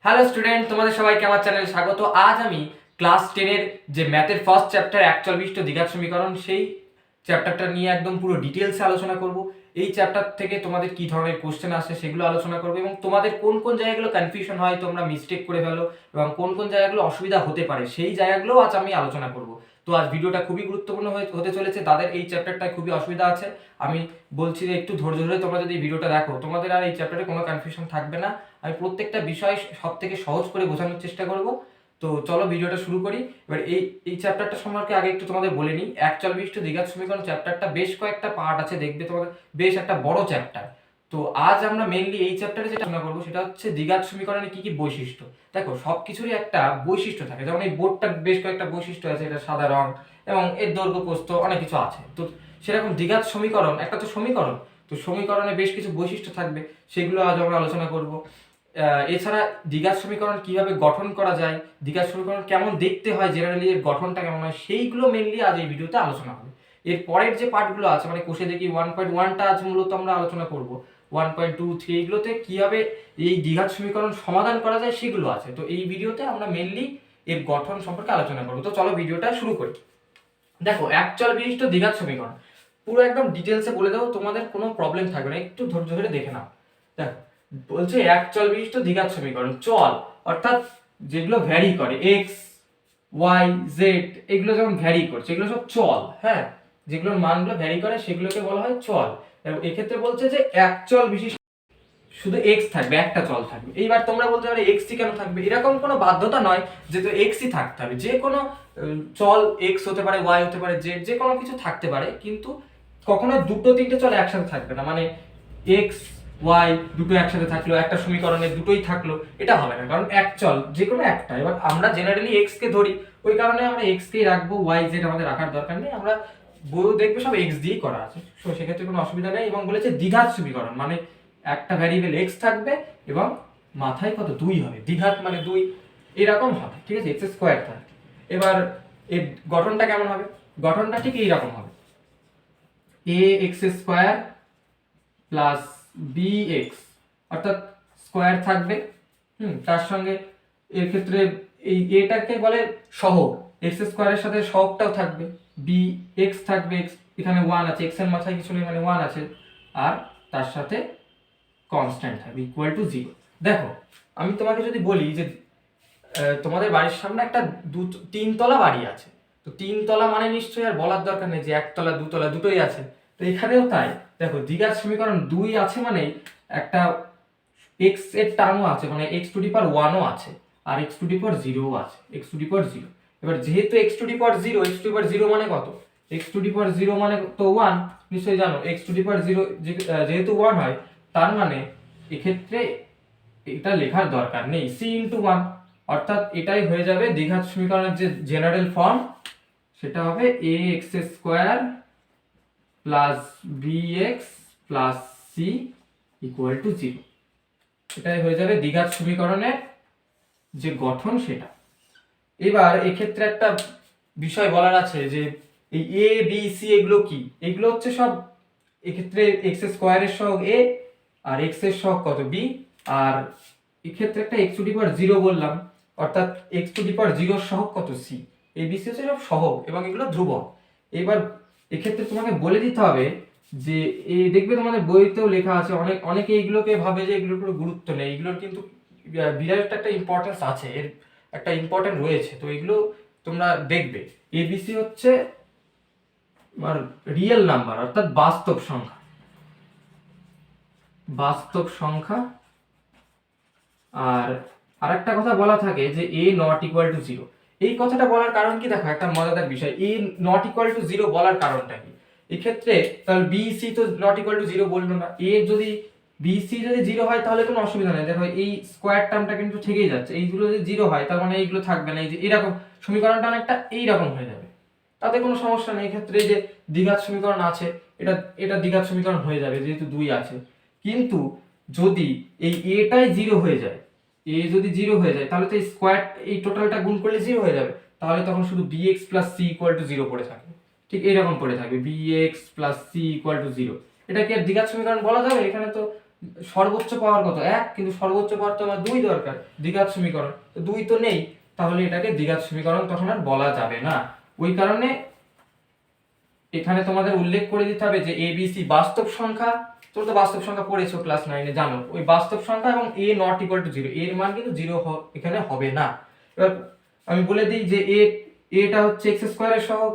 Hello student, তোমাদের সবাইকে আমার চ্যানেলে স্বাগত। আজ আমি ক্লাস 10 এর যে ম্যাথের ফার্স্ট চ্যাপ্টার একচল বিশিষ্ট দ্বিঘাত সমীকরণ, সেই চ্যাপ্টারটা নিয়ে একদম পুরো ডিটেলসে আলোচনা করব। এই চ্যাপ্টার থেকে তোমাদের কি ধরনের কোশ্চেন আসে সেগুলো আলোচনা করবো এবং তোমাদের কোন কোন জায়গাগুলো কনফিউশন হয়, তোমরা মিস্টেক করে ফেলো এবং কোন কোন জায়গাগুলো অসুবিধা হতে পারে সেই জায়গাগুলো আজ আমি আলোচনা করব। তো আজ ভিডিওটা খুবই গুরুত্বপূর্ণ হতে চলেছে। তাদের এই চ্যাপ্টারটায় খুবই অসুবিধা আছে, আমি বলছি যে একটু ধৈর্য ধরে তোমরা যদি ভিডিওটা দেখো তোমাদের আর এই চ্যাপ্টারে কোনো কনফিউশন থাকবে না। আমি প্রত্যেকটা বিষয় সব থেকে সহজ করে বোঝানোর চেষ্টা করব। তো চলো ভিডিওটা শুরু করি। এবার এই চ্যাপ্টারটা সম্পর্কে আগে একটু তোমাদের বলে নিই। একচল বিশিষ্ট দ্বিঘাত সমীকরণ চ্যাপ্টারটা বেশ কয়েকটা পার্ট আছে, দেখবে তোমাদের বেশ একটা বড় চ্যাপ্টার। তো আজ আমরা মেইনলি এই চ্যাপ্টারে যেটা আলোচনা করবো সেটা হচ্ছে দ্বিঘাত সমীকরণের কি কি বৈশিষ্ট্য। দেখো, সব কিছুরই একটা বৈশিষ্ট্য থাকে, যেমন এই বোর্ডটার বেশ কয়েকটা বৈশিষ্ট্য আছে, এটা সাদা রং এবং এর দৈর্ঘ্য প্রস্থ অনেক কিছু আছে। তো সেরকম দ্বিঘাত সমীকরণ একটা তো সমীকরণ, তো সমীকরণে বেশ কিছু বৈশিষ্ট্য থাকবে, সেগুলো আজ আমরা আলোচনা করব। এছাড়া দ্বিঘাত সমীকরণ কিভাবে গঠন করা যায়, দ্বিঘাত সমীকরণ কেমন দেখতে হয়, জেনারেলি এর গঠনটা কেমন হয়, সেইগুলো মেইনলি আজ এই ভিডিওতে আলোচনা হবে। এর পরের যে পার্টগুলো আছে, মানে কোষে দেখি 1.1টা আজ মূলত আমরা আলোচনা করব। 1.2, 3 এগুলোতে কিভাবে এই দ্বিঘাত সমীকরণ সমাধান করা যায় সেগুলো আছে। তো এই ভিডিওতে আমরা মেইনলি এর গঠন সম্পর্কে আলোচনা করব। তো চলো ভিডিওটা শুরু করি। দেখো, একচল বিশিষ্ট দ্বিঘাত সমীকরণ পুরো একদম ডিটেলসে বলে দেবো, তোমাদের কোনো প্রবলেম থাকবে না, একটু ধৈর্য ধরে দেখে নাও। দেখো, বলছে একচল বিশিষ্ট দ্বিঘাত সমীকরণ, চল অর্থাৎ যেগুলো ভ্যারি করে, এক্স ওয়াই জেড, এগুলো যখন ভ্যারি করছে এগুলো সব চল। হ্যাঁ, যেগুলোর মানগুলো ভ্যারি করে সেগুলোকে বলা হয় চল। এবং এক্ষেত্রে বলছে যে একচল বিশিষ্ট শুধু এক্স থাকবে, একটা চল থাকবে। এইবার তোমরা বলতে পারো এক্সই কেন থাকবে, এরকম কোনো বাধ্যতা নয় যে তো এক্সই থাকতে হবে। যে কোনো চল এক্স হতে পারে, ওয়াই হতে পারে, জেড, যে কোনো কিছু থাকতে পারে, কিন্তু কখনো দুটো তিনটে চল একসাথে থাকবে না। মানে এক্স ওয়াই দুটো একসাথে থাকলো, একটা সমীকরণে দুটোই থাকলো, এটা হবে না, কারণ এক চল যে কোনো একটা। এবার আমরা জেনারেলি এক্স কে ধরি, ওই কারণে আমরা এক্স কেই রাখবো, ওয়াই জেড আমাদের রাখার দরকার নেই। আমরা বই দেখবে সব এক্স দিয়েই করা আছে, তো সেক্ষেত্রে কোনো অসুবিধা নেই। এবং বলেছে দ্বিঘাত সমীকরণ, মানে একটা ভ্যারিয়েবল এক্স থাকবে এবং মাথায় কত দুই হবে, দ্বিঘাত মানে দুই, এরকম হবে, ঠিক আছে, এক্স স্কোয়ার থাকবে। এবার এর গঠনটা কেমন হবে, গঠনটা ঠিক এইরকম হবে, a x square plus b x, অর্থাৎ স্কোয়ার থাকবে, তার সঙ্গে এর ক্ষেত্রে এই এটাকে বলে সহগ, এক্স স্কোয়ারের সাথে সহগটাও থাকবে, বি এক্স থাকবে, এক্স এখানে ওয়ান আছে, এক্স এর মাথায় কিছু নেই মানে ওয়ান আছে, আর তার সাথে কনস্ট্যান্ট থাকবে ইকুয়াল টু 0। দেখো, আমি তোমাকে যদি বলি যে তোমাদের বাড়ির সামনে একটা তিনতলা বাড়ি আছে, তো তিনতলা মানে নিশ্চয়ই আর বলার দরকার নেই যে একতলা দুতলা দুটোই আছে। তো এখানেও তাই। দেখো, দ্বিঘাত সমীকরণ 2 আছে মানে একটা এক্স এর টার্মও আছে, মানে এক্স টু দি পাওয়ার 1ও আছে, আর এক্স টু দি পাওয়ার 0ও আছে, এক্স টু দি পাওয়ার 0। এবার যেহেতু x to the power 0, x to the power 0 মানে কত, এক্স টু দি পাওয়ার 0 মানে তো 1, নিশ্চয়ই জানো। এক্স টু দি পাওয়ার 0 যেহেতু 1 হয়, তার মানে এক্ষেত্রে এটা লেখার দরকার নেই, সি ইন্টু 1, অর্থাৎ এটাই হয়ে যাবে দ্বিঘাত সমীকরণের যে জেনারেল ফর্ম, সেটা হবে a x square plus b x plus c equal to 0। এটাই হয়ে যাবে দ্বিঘাত সমীকরণের যে গঠন সেটা। এবার এক্ষেত্রে একটা বিষয় বলার আছে যে এই এ বি সি এগুলো কি, এগুলো হচ্ছে সব এক্ষেত্রে এক্স স্কোয়ারের সহগ এ আর এক্স এর সহগ কত বি, আর এক্ষেত্রে একটা এক্স টু দি পাওয়ার 0 বললাম, অর্থাৎ এক্স টু দি পাওয়ার 0 এর সহগ কত সি। এই বি সি হচ্ছে সব সহগ এবং এগুলো ধ্রুবক। এবার এক্ষেত্রে তোমাকে বলে দিতে হবে যে এই দেখবে তোমাদের বইতেও লেখা আছে, অনেকে এইগুলোকে ভাবে যে এগুলোর কোনো গুরুত্ব নেই, এগুলোর কিন্তু বিরাট একটা ইম্পর্টেন্স আছে, এর একটা ইম্পর্টেন্ট রয়েছে। তো এগুলো তোমরা দেখবে, এবিসি হচ্ছে রিয়েল নাম্বার, অর্থাৎ বাস্তব সংখ্যা, বাস্তব সংখ্যা। আর আরেকটা কথা বলা থাকে যে এ নট ইকুয়াল টু 0। এই কথাটা বলার কারণ কি, দেখো একটা মজাদার বিষয়, এ নট ইকুয়াল টু 0 বলার কারণটা কি। এক্ষেত্রে তাহলে বি সি তো নট ইকুয়াল টু 0 বললো না, এ যদি বি সি যদি 0 হয় তাহলে কোনো অসুবিধা নেই। দেখো এই স্কোয়ার টার্মটা কিন্তু থেকেই যাচ্ছে, এইগুলো যদি 0 হয় তার মানে এইগুলো থাকবে না, এই যে এরকম সমীকরণটা অনেকটা এইরকম হয়ে যাবে, তাতে কোনো সমস্যা নেই। এক্ষেত্রে যে দ্বিঘাত সমীকরণ আছে, এটা এটা দ্বিঘাত সমীকরণ হয়ে যাবে যেহেতু 2 আছে। কিন্তু যদি এই এটাই 0 হয়ে যায়, এ যদি 0 হয়ে যায় তাহলে তো এই স্কোয়ার এই টোটালটা গুণ করলে 0 হয়ে যাবে, তাহলে তখন শুধু bx plus c equal to 0 পড়ে থাকবে, ঠিক এইরকম পড়ে থাকবে bx plus c equal to 0। এটা কি আর দ্বিঘাত সমীকরণ বলা যাবে? এখানে তো সর্বোচ্চ পাওয়ার কত 1, কিন্তু সর্বোচ্চ পাওয়ার তো আমার 2 দরকার, দ্বিঘাত সমীকরণ তো 2 তো নেই, তাহলে এটাকে দ্বিঘাত সমীকরণ তখন আর বলা যাবে না। ওই কারণে এখানে তোমাদের উল্লেখ করে দিতে হবে যে এ বি সি বাস্তব সংখ্যা, তোমরা তো বাস্তব সংখ্যা পড়েছো ক্লাস 9 এ, জানো ওই বাস্তব সংখ্যা এবং a নট ইকুয়াল টু 0, এর মান কিন্তু 0 এখানে হবে না। এবার আমি বলে দিই যে এটা হচ্ছে x স্কয়ারের সহগ,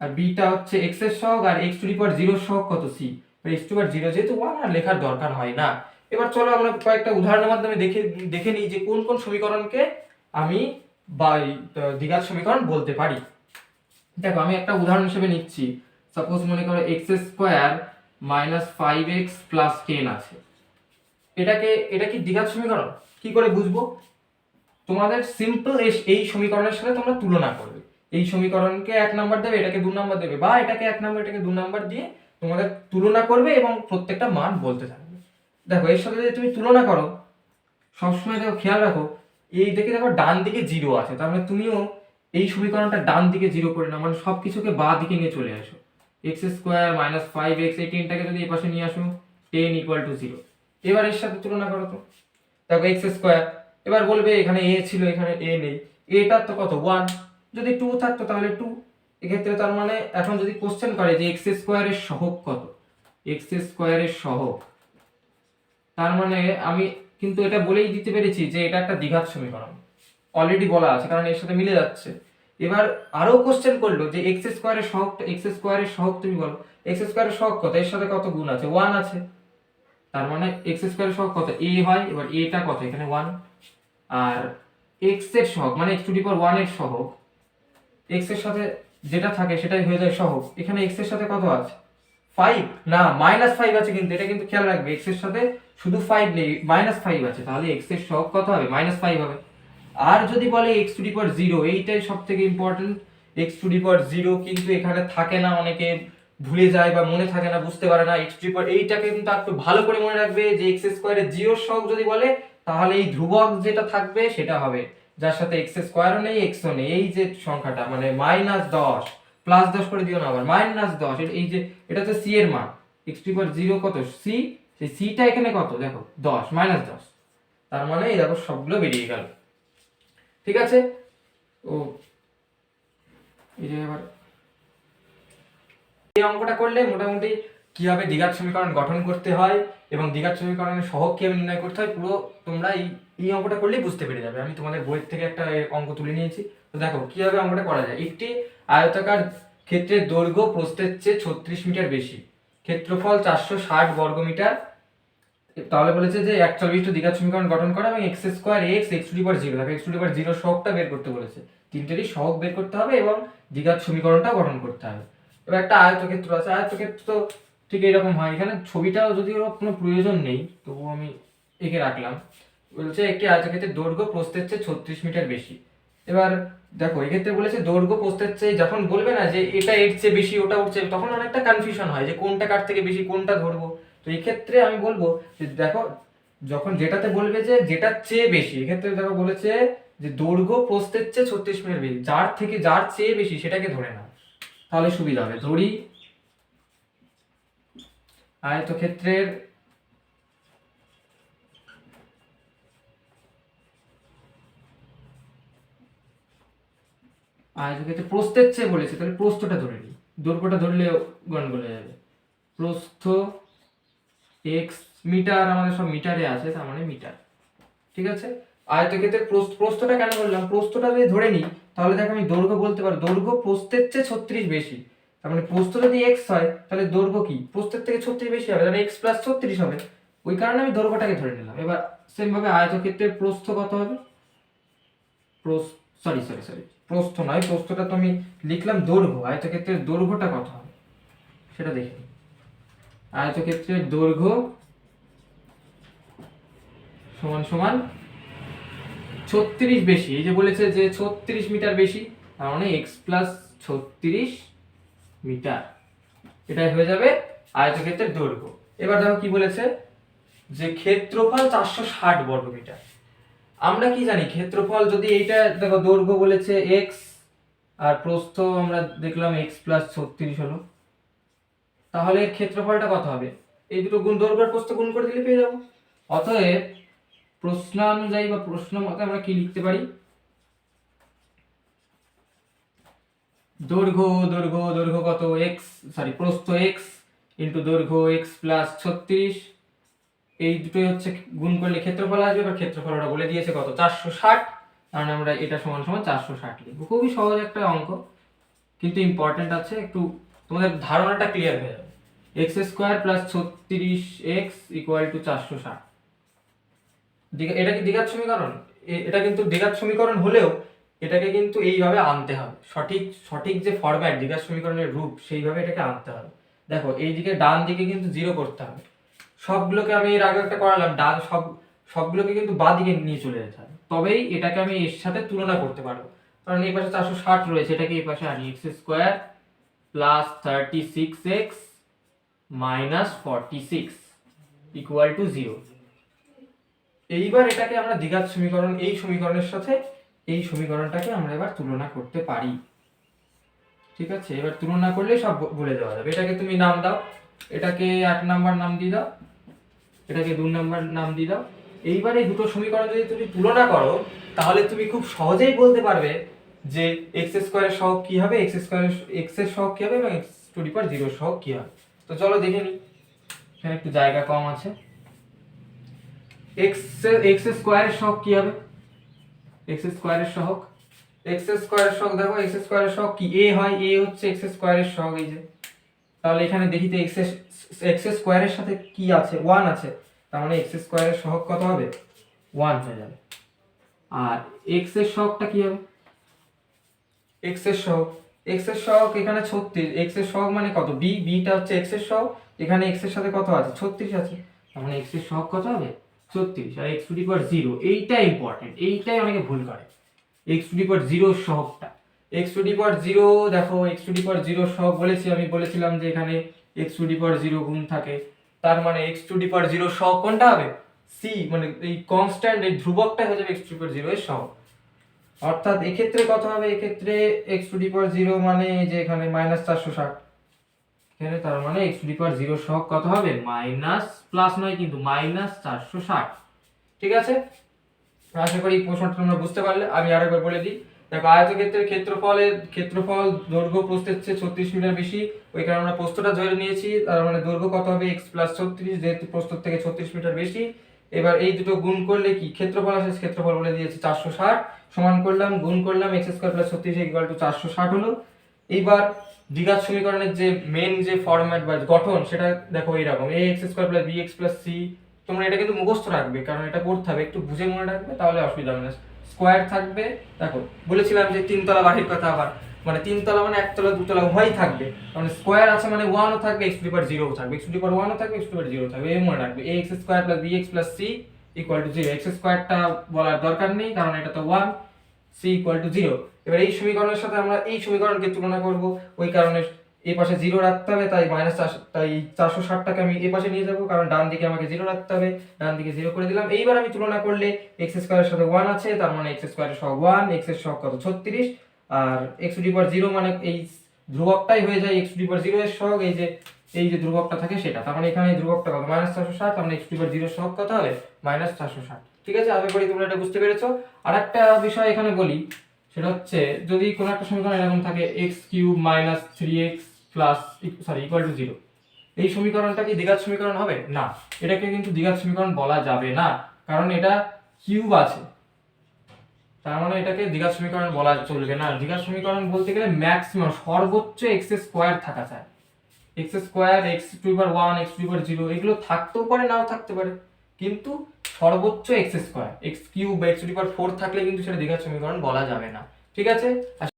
আর b টা হচ্ছে x এর সহগ, আর x টু দি পাওয়ার 0 এর সহগ কত c, আর x টু দি পাওয়ার 0 যেহেতু 1 আর লেখার দরকার হয় না। এবার চলো আমরা কয়েকটা উদাহরণের মাধ্যমে দেখে নিই যে কোন কোন সমীকরণকে আমি দ্বিঘাত সমীকরণ বলতে পারি। দেখো আমি একটা উদাহরণ হিসেবে নিচ্ছি, সাপোজ মনে করো x square minus 5x plus 10 আছে, এটা কি দ্বিঘাত সমীকরণ? কি করে বুঝবো? তোমাদের সিম্পল এই সমীকরণের সাথে তোমরা তুলনা করবে, এই সমীকরণকে 1 নাম্বার দেবে, এটাকে 2 নাম্বার দেবে, বা এটাকে 1 নাম্বার এটাকে 2 নাম্বার দিয়ে তোমাদের তুলনা করবে এবং প্রত্যেকটা মান বলতে থাকবে। দেখো এর সাথে যদি তুমি তুলনা করো, সবসময় দেখো খেয়াল রাখো, এই দিকে দেখো ডান দিকে 0 আছে, তার মানে তুমিও এই সমীকরণটা ডান দিকে 0 করে নাও, মানে সবকিছুকে বাঁ দিকে নিয়ে চলে আসো। x স্কয়ার মাইনাস 5x, এই 10টাকে যদি এই পাশে নিয়ে আসো, 10 ইকুয়াল টু 0। এবার এর সাথে তুলনা করো তো, দেখো x স্কয়ার, এবার বলবে এখানে a ছিল, এখানে a নেই, এটা তো কত 1, যদি 2 থাকতো তাহলে 2। এক্ষেত্রে তার মানে এখন যদি কোশ্চেন করে যে x স্কয়ারের সহগ কত, x স্কয়ারের সহগ, তার মানে আমি কিন্তু এটা বলেই দিতে পেরেছি যে এটা একটা দ্বিঘাত সমীকরণ, অলরেডি বলা আছে কারণ এর সাথে মিলে যাচ্ছে। এবার আরো কোশ্চেন করলো যে x স্কয়ারের সহগ তুমি বলো, x স্কয়ারের সহগ কত, এর সাথে কত গুণ আছে, 1 আছে, তার মানে x স্কয়ারের সহগ কত, a হয়, এবার a টা কত, এখানে 1, আর x এর সহগ মানে x টু দি পাওয়ার 1 এর সহগ, x এর সাথে যেটা থাকে সেটাই হয়ে যায় সহগ, এখানে x এর সাথে কত আছে 5, না -5 আছে, কিন্তু এটা কিন্তু খেয়াল রাখবে x এর সাথে শুধু 5 নেই, -5 আছে, তাহলে x এর সহগ কত হবে, -5 হবে। আর যদি বলে x টু দি পাওয়ার 0, এইটাই সবথেকে important, x to the power 0 কিন্তু এখানে থাকে না, অনেকে ভুলে যায় বা মনে থাকে না, বুঝতে পারে না x টু দি পাওয়ার, এইটাকে কিন্তু একটু ভালো করে মনে রাখবে যে x স্কয়ারের 0 এর সহগ যদি বলে, তাহলে এই ধ্রুবক যেটা থাকবে সেটা হবে, যার সাথে x স্কয়ারও নেই x ও নেই, এই যে সংখ্যাটা মানে -10, +10 করে দিও না আবার, -10, এই যে এটা তো c এর মান, x টু দি পাওয়ার 0 কত c, সেই c টা এখানে কত দেখো 10, -10, তার মানে এই দেখো সবগুলো বেরিয়ে গেল। ঠিক আছে, ও এই যে এবার এই অঙ্কটা করলে মোটামুটি কিভাবে দ্বিঘাত সমীকরণ গঠন করতে হয় এবং দ্বিঘাত সমীকরণের সহগ কিভাবে নির্ণয় করতে হয়, পুরো তোমরা এই অঙ্কটা করলেই বুঝতে পেরে যাবে। আমি তোমাদের বই থেকে একটা অঙ্ক তুলে নিয়েছি, তো দেখো কিভাবে অঙ্কটা করা যায়। একটি আয়তাকার ক্ষেত্রের দৈর্ঘ্য প্রস্থের চেয়ে 36 মিটার বেশি, ক্ষেত্রফল 460 বর্গমিটার, তাহলে বলেছে যে 41টি দ্বিঘাত সমীকরণ গঠন করা এবং x square x x to the power 0, দেখো x টু দি পাওয়ার 0 সহগটা বের করতে বলেছে, তিনটেরই সহগ বের করতে হবে এবং দ্বিঘাত সমীকরণটা গঠন করতে হবে। এবার একটা আয়তক্ষেত্র আছে, আয়তক্ষেত্র তো ঠিক এরকম হয়, এখানে ছবিটাও যদি কোনো প্রয়োজন নেই তবু আমি এঁকে রাখলাম। বলছে একটি আয়তক্ষেত্রের দৈর্ঘ্য প্রস্থের চেয়ে 36 মিটার বেশি। এবার দেখো এক্ষেত্রে বলেছে দৈর্ঘ্য প্রস্থের চেয়ে, যখন বলবে না যে এটা এর চেয়ে বেশি ওটা ওর চেয়ে, তখন অনেকটা কনফিউশন হয় যে কোনটা কার থেকে বেশি কোনটা ধরবো। তো এই ক্ষেত্রে আমি বলবো যে দেখো যখন যেটাতে বলবে যে যেটার চেয়ে বেশি, এক্ষেত্রে দেখো বলেছে যে দৈর্ঘ্য প্রস্থের চেয়ে 36 মিটার বেশি, যার চেয়ে বেশি সেটাকে ধরে নাও, তাহলে সুবিধা হবে। ধরি আয়তক্ষেত্রের প্রস্থের চেয়ে বলেছে, তাহলে প্রস্থটা ধরে নিই, দৈর্ঘ্যটা ধরলে গন্ডগোল হয়ে যাবে। প্রস্থ x মিটার, আমাদের সব মিটারে আছে, তার মানে মিটার। ঠিক আছে, আয়তক্ষেত্রের প্রস্থটা কেন বললাম, প্রস্থটা যদি ধরে নিই তাহলে দেখো আমি দৈর্ঘ্য বলতে পারবো, দৈর্ঘ্য প্রস্থের চেয়ে 36 বেশি, তার মানে প্রস্থ যদি x হয় তাহলে দৈর্ঘ্য কি প্রস্থের থেকে 36 বেশি হবে, তাহলে x + 36 হবে, ওই কারণে আমি দৈর্ঘ্যটাকে ধরে নিলাম। এবার সেম ভাবে আয়তক্ষেত্রের প্রস্থ কত হবে, প্রস্থ নয়, প্রস্থটা তো আমি লিখলাম দৈর্ঘ্য, আয়তক্ষেত্রের দৈর্ঘ্যটা কত হবে সেটা দেখে নিই। আয়তক্ষেত্রের দৈর্ঘ্য সমান সমান 36 বেশি, এই যে বলেছে যে 36 মিটার বেশি, তার মানে x + 36 মিটার, এটাই হয়ে যাবে আয়তক্ষেত্রের দৈর্ঘ্য। এবার দেখো কি বলেছে যে ক্ষেত্রফল 460 বর্গমিটার। আমরা কি জানি ক্ষেত্রফল, যদি এইটা দেখো দৈর্ঘ্য বলেছে x আর প্রস্থ আমরা দেখলাম x + 36 হলো, তাহলে এর ক্ষেত্রফলটা কত হবে, এই দুটো গুণ দৈর্ঘ্য আর প্রস্থ গুণ করে দিলে পেয়ে যাবো। অতএব প্রশ্নানুযায়ী বা প্রশ্ন মতে আমরা কি লিখতে পারি, দৈর্ঘ্য কত প্রস্থ x ইন্টু দৈর্ঘ্য x প্লাস 36, এই দুটোই হচ্ছে গুণ করলে ক্ষেত্রফল আসবে। এবার ক্ষেত্রফল ওরা বলে দিয়েছে কত, 460, কারণ আমরা এটা সমান সমান 460 লিখবো। খুবই সহজ একটা অঙ্ক, কিন্তু ইম্পর্টেন্ট আছে, একটু তোমাদের ধারণাটা ক্লিয়ার হয়ে যাবে। X square plus 36x equal to 460। এটা কি দ্বিঘাত সমীকরণ? এটা কিন্তু দ্বিঘাত সমীকরণ হলেও এটাকে কিন্তু এইভাবে আনতে হবে, সঠিক যে ফরম্যাট দ্বিঘাত সমীকরণের রূপ সেইভাবে এটাকে আনতে হবে। দেখো এইদিকে ডান দিকে কিন্তু 0 করতে হবে, সবগুলোকে আমি এর আগে একটা করালাম, সবগুলোকে কিন্তু বাঁ দিকে নিয়ে চলে যেতে হবে, তবেই এটাকে আমি এর সাথে তুলনা করতে পারবো। কারণ এই পাশে 460 রয়েছে, এটাকে এই পাশে আনি, x square plus 36x minus 46 equal to 0। এইবার এটাকে আমরা দ্বিঘাত সমীকরণ, এই সমীকরণের সাথে এই সমীকরণটাকে আমরা এবার তুলনা করতে পারি। ঠিক আছে, এবার তুলনা করলে সব বলে দেওয়া যাবে। এটাকে তুমি নাম দাও, এটাকে 1 নাম্বার নাম দিয়ে দাও, এটাকে 2 নাম্বার নাম দিয়ে দাও। এইবার এই দুটো সমীকরণ যদি তুমি তুলনা করো তাহলে তুমি খুব সহজেই বলতে পারবে যে x স্কয়ারের সহগ কি হবে, x এর সহগ কি হবে এবং x টু দি পাওয়ার 0 এর সহগ কি হবে। তো চলো দেখে নিই, এখানে একটু জায়গা কম আছে। x স্কয়ারের সহগ কি হবে, x স্কয়ারের সহগ দেখো, x স্কয়ারের সহগ কি, a হয়, a হচ্ছে x স্কয়ারের সহগ, এই যে। তাহলে এখানে দেখি তো x স্কয়ারের সাথে কি আছে, 1 আছে, তার মানে x স্কয়ারের সহগ কত হবে, 1 হয়ে যাবে। আর x এর সহগটা কি হবে, x এর সহগ এখানে 36, x এর সহগ মানে কত, b টা হচ্ছে x এর সহগ, এখানে x এর সাথে কত আছে, 36 আছে, তার মানে x এর সহগ কত হবে, 36। আর x টু দি পাওয়ার 0, এইটা ইম্পর্টেন্ট, এইটাই অনেকে ভুল করে, x টু দি পাওয়ার 0 এর সহগটা। x টু দি পাওয়ার 0, দেখো x টু দি পাওয়ার 0 এর সহগ বলেছিলাম যে এখানে x টু দি পাওয়ার 0 গুণ থাকে, তার মানে x টু দি পাওয়ার 0 এর সহগ কোনটা হবে, c, মানে এই কনস্ট্যান্ট, এই ধ্রুবকটা হয়ে যাবে x টু দি পাওয়ার 0 এর সহগ। অর্থাৎ এক্ষেত্রে কত হবে, এক্ষেত্রে x টু দি পাওয়ার 0 মানে যে এখানে -460, এখানে তার মানে x টু দি পাওয়ার 0 সহগ কত হবে, মাইনাস, প্লাস নয় কিন্তু, -460। ঠিক আছে, আশা করি প্রশ্নটা তোমরা বুঝতে পারলে। আমি আরেকবার বলে দিই, দেখো আয়তক্ষেত্রের ক্ষেত্রফল দৈর্ঘ্য প্রস্থের চেয়ে 36 মিটার বেশি, ওই কারণে আমরা প্রস্থটা ধরে নিয়েছি, তার মানে দৈর্ঘ্য কত হবে, x প্লাস 36, যেহেতু প্রস্থ থেকে 36 মিটার বেশি। এবার এই দুটো গুণ করলে কি ক্ষেত্রফল আসে, ক্ষেত্রফল বলে দিয়েছে 460, সমান করলাম, গুণ করলাম, x square plus 36 equal to 460 হলো। এইবার দ্বিঘাত সমীকরণের যে মেন যে ফরম্যাট বা গঠন সেটা দেখো এইরকম, ax square plus bx plus c। তোমরা এটা কিন্তু মুখস্থ রাখবে, কারণ এটা পড়তে হবে, একটু বুঝে মনে রাখবে, তাহলে অসুবিধা হবে না। স্কয়ার থাকবে, দেখো বলেছিলাম যে তিনতলা বাড়ির কথা, আবার মানে তিনতলা মানে একতলা দুতলা উভয়ই থাকবে, মানে স্কয়ার আছে মানে 1 ও থাকবে, x টু দি পাওয়ার 0 ও থাকবে, x টু দি পাওয়ার 1 ও থাকবে, x টু দি পাওয়ার 0 ও থাকবে, এই মনে রাখবে। ax square plus bx plus c equal to 0, x স্কয়ারটা বলার দরকার নেই কারণ এটা তো 1, c ইকুয়াল টু 0। এবার এই সমীকরণের সাথে আমরা এই সমীকরণকে তুলনা করব, ওই কারণে এই পাশে 0 রাখতে হবে, তাই তাই 460টাকে আমি এই পাশে নিয়ে যাব, কারণ ডান দিকে আমাকে 0 রাখতে হবে, ডান দিকে 0 করে দিলাম। এইবার আমি তুলনা করলে x স্কয়ারের সাথে 1 আছে, তার মানে x স্কয়ারের সহগ 1, x এর সহগ কত, 36, আর x টু দি পাওয়ার 0 মানে এই ধ্রুবকটাই হয়ে যায় x টু দি পাওয়ার 0 এর সহগ, এই যে ধ্রুবকটা থাকে সেটা, তার মানে এখানে এই ধ্রুবকটা কত, -460, তার মানে x টু দি পাওয়ার 0 এর সহগ কত হবে, -460। ঠিক আছে, আশা করি তোমরা এটা বুঝতে পেরেছো। আরেকটা বিষয় এখানে বলি, সেটা হচ্ছে যদি কোনো একটা সমীকরণ এরকম থাকে x cube minus 3x plus equal to 0, এই সমীকরণটা কি দ্বিঘাত সমীকরণ হবে না, এটাকে কিন্তু দ্বিঘাত সমীকরণ বলা যাবে না, কারণ এটা কিউব আছে, তার মানে এটাকে দ্বিঘাত সমীকরণ বলা চলবে না। দ্বিঘাত সমীকরণ বলতে গেলে ম্যাক্সিমাম সর্বোচ্চ x স্কয়ার থাকা চাই, x square, x to the power 1, x to the power 0 এগুলো থাকতেও পারে নাও থাকতে পারে, কিন্তু সর্বোচ্চ x স্কয়ার, x কিউব বা x টু দি পাওয়ার 4 থাকলে কিন্তু সেটা দ্বিঘাত সমীকরণ বলা যাবে না। ঠিক আছে।